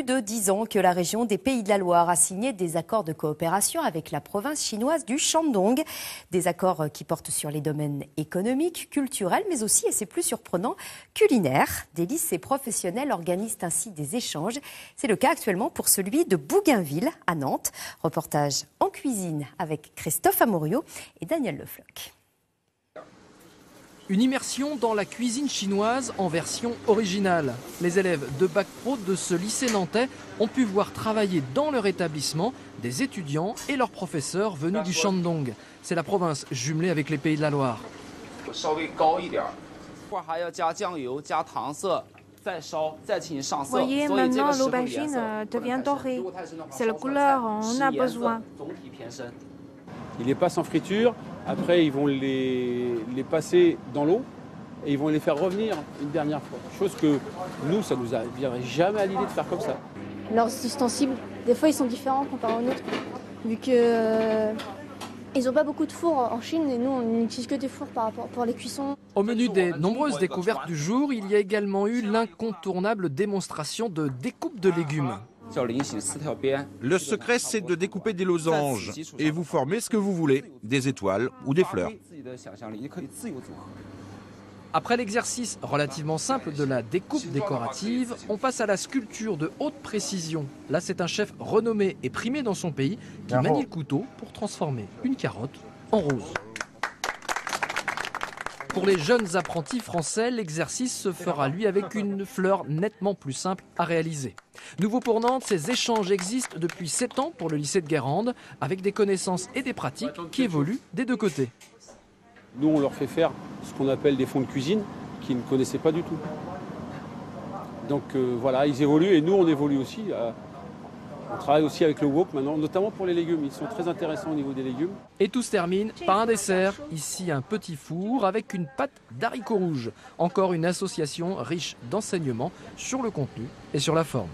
de 10 ans que la région des Pays de la Loire a signé des accords de coopération avec la province chinoise du Shandong. Des accords qui portent sur les domaines économiques, culturels, mais aussi, et c'est plus surprenant, culinaires. Des lycées professionnels organisent ainsi des échanges. C'est le cas actuellement pour celui de Bougainville, à Nantes. Reportage en cuisine avec Christophe Amorio et Daniel Lefloc. Une immersion dans la cuisine chinoise en version originale. Les élèves de Bac Pro de ce lycée nantais ont pu voir travailler dans leur établissement des étudiants et leurs professeurs venus du Shandong. C'est la province jumelée avec les Pays de la Loire. Voyez, maintenant l'aubergine devient dorée. C'est la couleur on a besoin. Ils les passent en friture, après ils vont les passer dans l'eau et ils vont les faire revenir une dernière fois. Chose que nous, ça nous viendrait jamais à l'idée de faire comme ça. Leurs ustensiles, des fois ils sont différents comparé aux nôtres, vu que ils n'ont pas beaucoup de fours en Chine et nous on n'utilise que des fours pour les cuissons. Au menu des nombreuses découvertes du jour, il y a également eu l'incontournable démonstration de découpe de légumes. Le secret, c'est de découper des losanges et vous formez ce que vous voulez, des étoiles ou des fleurs. Après l'exercice relativement simple de la découpe décorative, on passe à la sculpture de haute précision. Là, c'est un chef renommé et primé dans son pays qui manie le couteau pour transformer une carotte en rose. Pour les jeunes apprentis français, l'exercice se fera lui avec une fleur nettement plus simple à réaliser. Nouveau pour Nantes, ces échanges existent depuis 7 ans pour le lycée de Guérande, avec des connaissances et des pratiques qui évoluent des deux côtés. Nous, on leur fait faire ce qu'on appelle des fonds de cuisine qu'ils ne connaissaient pas du tout. Donc voilà, ils évoluent et nous, on évolue aussi. On travaille aussi avec le wok maintenant, notamment pour les légumes. Ils sont très intéressants au niveau des légumes. Et tout se termine par un dessert. Ici, un petit four avec une pâte d'haricots rouges. Encore une association riche d'enseignements sur le contenu et sur la forme.